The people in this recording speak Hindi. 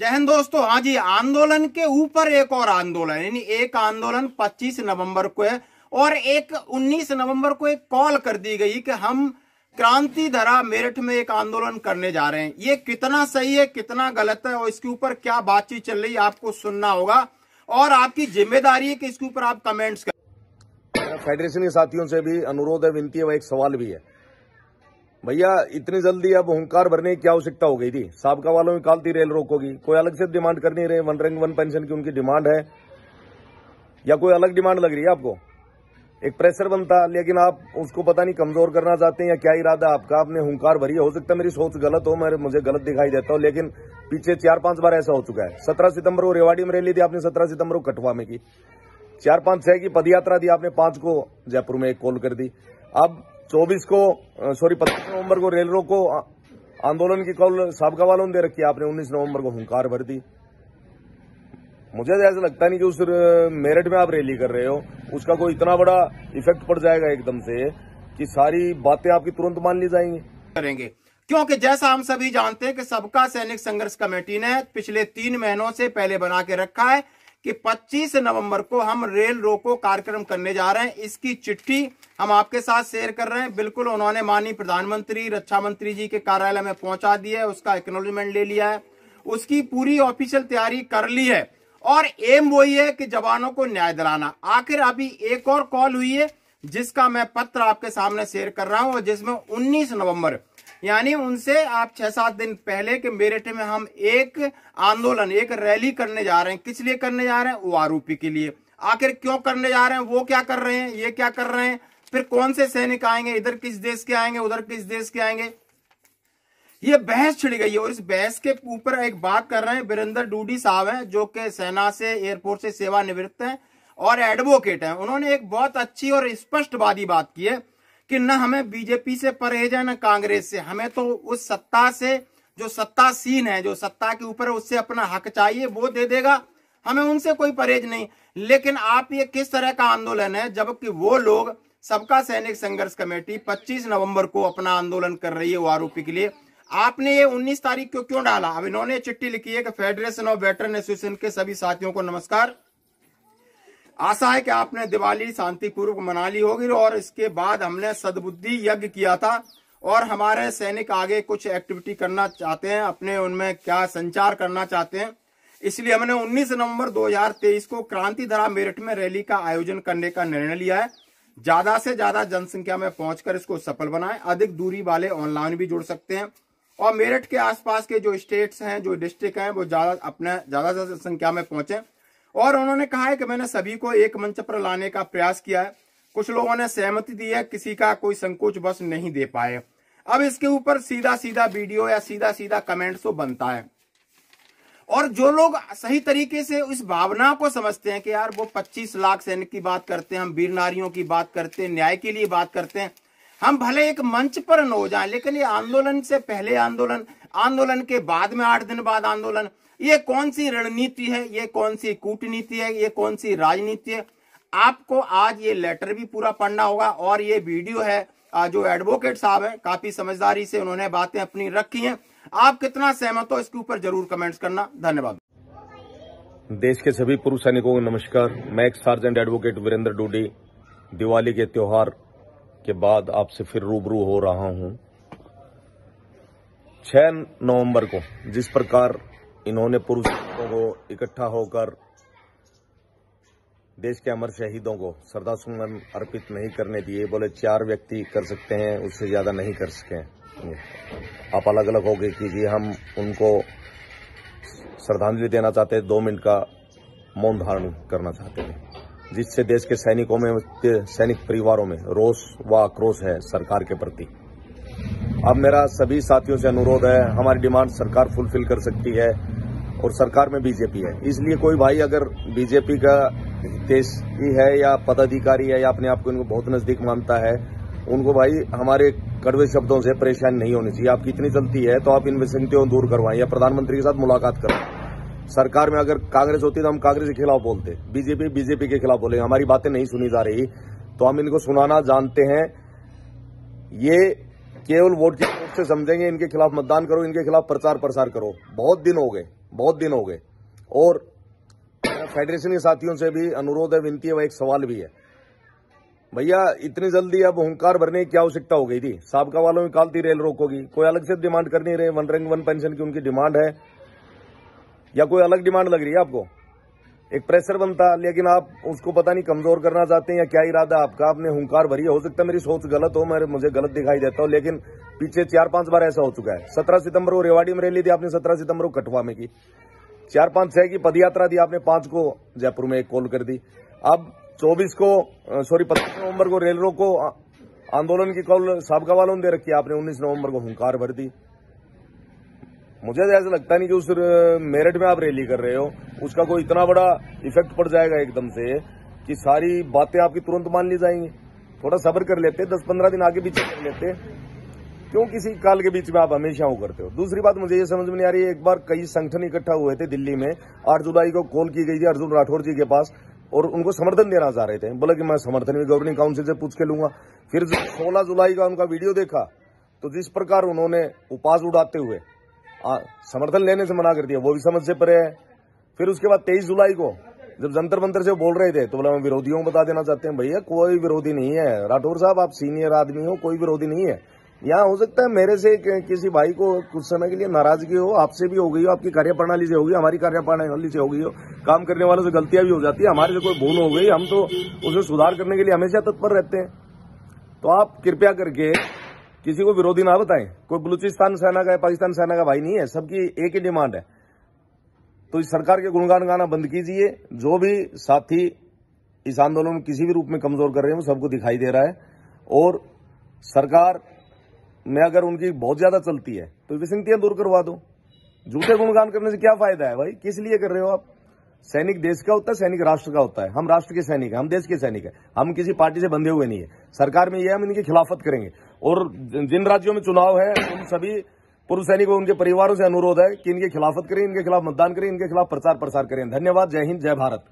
जय हिंद दोस्तों। हाँ जी, आंदोलन के ऊपर एक और आंदोलन, यानी एक आंदोलन 25 नवंबर को है और एक 19 नवंबर को एक कॉल कर दी गई कि हम क्रांति धरा मेरठ में एक आंदोलन करने जा रहे हैं। ये कितना सही है, कितना गलत है और इसके ऊपर क्या बातचीत चल रही है आपको सुनना होगा और आपकी जिम्मेदारी है कि इसके ऊपर आप कमेंट्स करें। फेडरेशन के साथियों से भी अनुरोध है, विनती है, वह एक सवाल भी है। भैया इतनी जल्दी अब हुंकार भरने की क्या आवश्यकता हो गई थी? साबका वालों में कालती रेल रोकोगी, कोई अलग से डिमांड कर नहीं रहे। वन रैंक वन पेंशन की उनकी डिमांड है या कोई अलग डिमांड लग रही है आपको? एक प्रेशर बनता, लेकिन आप उसको पता नहीं कमजोर करना चाहते हैं या क्या इरादा आपका। आपने हुंकार भरी, हो सकता है मेरी सोच गलत हो, मुझे गलत दिखाई देता हो, लेकिन पीछे 4-5 बार ऐसा हो चुका है। 17 सितंबर को रेवाड़ी में रैली थी आपने, 17 सितंबर को कठुआ में की, 4-5-6 की पदयात्रा दी आपने, 5 को जयपुर में एक कॉल कर दी। अब 25 नवंबर को रेल रोको आंदोलन की कॉल साबका वालों ने दे रखी है आपने, 19 नवंबर को हुंकार भर दी। मुझे ऐसा लगता नहीं कि उस मेरठ में आप रैली कर रहे हो उसका कोई इतना बड़ा इफेक्ट पड़ जाएगा एकदम से कि सारी बातें आपकी तुरंत मान ली जाएंगी। करेंगे क्योंकि जैसा हम सभी जानते हैं कि सबका सैनिक संघर्ष कमेटी ने पिछले 3 महीनों से पहले बना के रखा है कि 25 नवंबर को हम रेल रोको कार्यक्रम करने जा रहे हैं। इसकी चिट्ठी हम आपके साथ शेयर कर रहे हैं। बिल्कुल उन्होंने माननीय प्रधानमंत्री, रक्षा मंत्री जी के कार्यालय में पहुंचा दिया है, उसका एक्नॉलेजमेंट ले लिया है, उसकी पूरी ऑफिशियल तैयारी कर ली है और एम वही है कि जवानों को न्याय दिलाना। आखिर अभी एक और कॉल हुई है जिसका मैं पत्र आपके सामने शेयर कर रहा हूं और जिसमें 19 नवंबर यानी उनसे आप 6-7 दिन पहले के मेरठ में हम एक आंदोलन, एक रैली करने जा रहे हैं। किस लिए करने जा रहे हैं? वो आरोपी के लिए। आखिर क्यों करने जा रहे हैं, वो क्या कर रहे हैं, ये क्या कर रहे हैं, फिर कौन से सैनिक आएंगे, इधर किस देश के आएंगे, उधर किस देश के आएंगे, ये बहस छिड़ गई है। और इस बहस के ऊपर एक बात कर रहे हैं वीरेंद्र डूडी साहब हैं, जो कि सेना से, एयरफोर्स से सेवानिवृत्त हैं और एडवोकेट हैं। उन्होंने एक बहुत अच्छी और स्पष्टवादी बात की है कि न हमें बीजेपी से परहेज है, न कांग्रेस से। हमें तो उस सत्ता से, जो सत्तासीन है, जो सत्ता के ऊपर है, उससे अपना हक चाहिए, वो दे देगा, हमें उनसे कोई परहेज नहीं। लेकिन आप ये किस तरह का आंदोलन है, जबकि वो लोग सबका सैनिक संघर्ष कमेटी 25 नवंबर को अपना आंदोलन कर रही है वो आरोपी के लिए। आपने ये 19 तारीख को क्यों डाला? अब इन्होंने चिट्ठी लिखी है कि फेडरेशन ऑफ वेटरन एसोसिएशन के सभी साथियों को नमस्कार। आशा है कि आपने दिवाली शांतिपूर्वक मना ली होगी और इसके बाद हमने सद्बुद्धि यज्ञ किया था और हमारे सैनिक आगे कुछ एक्टिविटी करना चाहते हैं, अपने उनमें क्या संचार करना चाहते हैं, इसलिए हमने 19 नवंबर 2023 को क्रांति धरा मेरठ में रैली का आयोजन करने का निर्णय लिया है। ज्यादा से ज्यादा जनसंख्या में पहुंचकर इसको सफल बनाएं। अधिक दूरी वाले ऑनलाइन भी जुड़ सकते हैं और मेरठ के आसपास के जो स्टेट्स हैं, जो डिस्ट्रिक्ट हैं, वो ज्यादा से संख्या में पहुंचे। और उन्होंने कहा है कि मैंने सभी को एक मंच पर लाने का प्रयास किया है। कुछ लोगों ने सहमति दी है, किसी का कोई संकोच बस नहीं दे पाए। अब इसके ऊपर सीधा सीधा वीडियो या सीधा सीधा कमेंट्स तो बनता है और जो लोग सही तरीके से इस भावना को समझते हैं कि यार वो 25 लाख सैनिक की बात करते हैं, हम वीर नारियों की बात करते हैं, न्याय के लिए बात करते हैं, हम भले एक मंच पर न हो जाएं, लेकिन ये आंदोलन से पहले आंदोलन, आंदोलन के बाद में 8 दिन बाद आंदोलन, ये कौन सी रणनीति है, ये कौन सी कूटनीति है, ये कौन सी राजनीति है? आपको आज ये लेटर भी पूरा पढ़ना होगा और ये वीडियो है जो एडवोकेट साहब है, काफी समझदारी से उन्होंने बातें अपनी रखी हैं। आप कितना सहमत हो इसके ऊपर जरूर कमेंट्स करना। धन्यवाद। देश के सभी पूर्व सैनिकों को नमस्कार। मैं एक सार्जेंट एडवोकेट वीरेंद्र डूडी दिवाली के त्योहार के बाद आपसे फिर रूबरू हो रहा हूं। 6 नवंबर को जिस प्रकार इन्होंने पूर्व सैनिकों को इकट्ठा होकर देश के अमर शहीदों को श्रद्धासुमन अर्पित नहीं करने दिए, बोले 4 व्यक्ति कर सकते हैं, उससे ज्यादा नहीं कर सके। आप अलग अलग होके कीजिए, हम उनको श्रद्धांजलि देना चाहते हैं, 2 मिनट का मौन धारण करना चाहते हैं, जिससे देश के सैनिकों में, सैनिक परिवारों में रोष व आक्रोश है सरकार के प्रति। अब मेरा सभी साथियों से अनुरोध है, हमारी डिमांड सरकार फुलफिल कर सकती है और सरकार में बीजेपी है, इसलिए कोई भाई अगर बीजेपी का हितैषी है या पदाधिकारी है या अपने आप को इनको बहुत नजदीक मानता है, उनको भाई हमारे कड़वे शब्दों से परेशान नहीं होनी चाहिए। आपकी इतनी चलती है तो आप इन विसंगतियों को दूर करवाएं या प्रधानमंत्री के साथ मुलाकात करें। सरकार में अगर कांग्रेस होती तो हम कांग्रेस के खिलाफ बोलते, बीजेपी के खिलाफ बोलेंगे। हमारी बातें नहीं सुनी जा रही तो हम इनको सुनाना जानते हैं। ये केवल वोट की वोट से समझेंगे, इनके खिलाफ मतदान करो, इनके खिलाफ प्रचार प्रसार करो। बहुत दिन हो गए, बहुत दिन हो गए। और फेडरेशन के साथियों से भी अनुरोध है, विनती है, वह एक सवाल भी है। भैया इतनी जल्दी अब हुंकार भरने की क्या आवश्यकता हो गई थी? साबका वालों में कालती रेल रोकोगी, कोई अलग से डिमांड कर नहीं रहे। वन रैंक वन पेंशन की उनकी डिमांड है या कोई अलग डिमांड लग रही है आपको? एक प्रेशर बनता, लेकिन आप उसको पता नहीं कमजोर करना चाहते हैं या क्या इरादा आपका। आपने हुंकार भरी है, हो सकता है मेरी सोच गलत हो, मुझे गलत दिखाई देता हो, लेकिन पीछे 4-5 बार ऐसा हो चुका है। 17 सितंबर को रेवाड़ी में रैली थी आपने, 17 सितंबर को कठुआ में की, 4-5-6 की पदयात्रा दी आपने, 5 को जयपुर में एक कॉल कर दी। अब 25 नवंबर को रेल रोको आंदोलन की कॉल साबका वालों ने दे रखी है आपने, 19 नवंबर को हुंकार भर दी। मुझे ऐसा लगता नहीं कि उस मेरठ में आप रैली कर रहे हो उसका कोई इतना बड़ा इफेक्ट पड़ जाएगा एकदम से कि सारी बातें आपकी तुरंत मान ली जाएंगी। थोड़ा सब्र कर लेते, 10-15 दिन आगे पीछे कर लेते, क्यों किसी काल के बीच में आप हमेशा वो करते हो। दूसरी बात मुझे ये समझ में नहीं आ रही है, एक बार कई संगठन इकट्ठा हुए थे दिल्ली में, 8 जुलाई को कॉल की गई थी अर्जुन राठौर जी के पास और उनको समर्थन देना चाह रहे थे। बोला कि मैं समर्थन भी गवर्निंग काउंसिल से पूछ के लूंगा। फिर 16 जुलाई का उनका वीडियो देखा तो जिस प्रकार उन्होंने उपवास उड़ाते हुए समर्थन लेने से मना कर दिया, वो भी समझ से परे है। फिर उसके बाद 23 जुलाई को जब जंतर मंतर से बोल रहे थे तो बोला हम विरोधियों को बता देना चाहते हैं। भैया कोई विरोधी नहीं है, राठौर साहब आप सीनियर आदमी हो, कोई विरोधी नहीं है। यहाँ हो सकता है मेरे से किसी भाई को कुछ समय के लिए नाराजगी हो, आपसे भी हो गई हो, आपकी कार्यप्रणाली से होगी, हमारी कार्यप्रणाली से हो गई हो, काम करने वालों से गलतियां भी हो जाती है, हमारे से कोई भूल हो गई, हम तो उसे सुधार करने के लिए हमेशा तत्पर रहते हैं। तो आप कृपया करके किसी को विरोधी ना बताएं। कोई बलूचिस्तान सेना का है, पाकिस्तान सेना का भाई नहीं है, सबकी एक ही डिमांड है। तो इस सरकार के गुणगान गाना बंद कीजिए। जो भी साथी इस आंदोलन में किसी भी रूप में कमजोर कर रहे हैं वो सबको दिखाई दे रहा है। और सरकार में अगर उनकी बहुत ज्यादा चलती है तो विसंगतियां दूर करवा दो। झूठे गुणगान करने से क्या फायदा है भाई? किस लिए कर रहे हो आप? सैनिक देश का होता है, सैनिक राष्ट्र का होता है। हम राष्ट्र के सैनिक हैं, हम देश के सैनिक हैं, हम किसी पार्टी से बंधे हुए नहीं है। सरकार में यह हम इनकी खिलाफत करेंगे। और जिन राज्यों में चुनाव है उन सभी पूर्व सैनिकों उनके परिवारों से अनुरोध है कि इनके खिलाफत करें, इनके खिलाफ मतदान करें, इनके खिलाफ प्रचार प्रसार करें। धन्यवाद। जय हिंद, जय भारत।